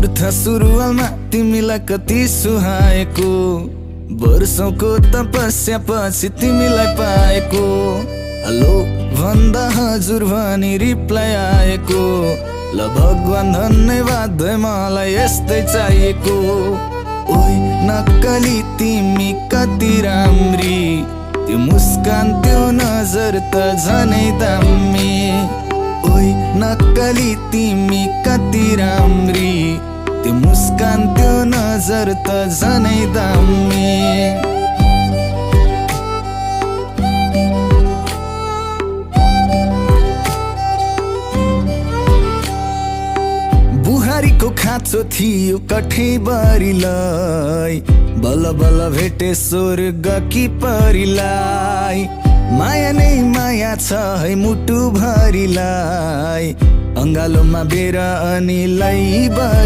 मूर्ख सुरुवालमा तिमीलाई कति सुहाएको, वर्षौंको तपस्या पछि तिमीलाई पाएको। हेलो भन्दा हजुर भनी रिप्लाई आएको, ल भगवान धन्यवाद मलाई यस्तै चाहिएको। ओइ नक्कली तिमी कति राम्री, त्यो मुस्कान त्यो नजर त झनै दामी। ओइ नक्कली तिमी कति राम्री, त्यो मुस्कान त्यो नजर त झनै दामी। बुहारीको खाँचो थियो कठैबरीलाई, बल्ल बल्ल भेटे स्वर्गकी परीलाई। माया नै माया छ है मुटु भरिलाई, अङ्गालोमा बेर अनि लैबरी।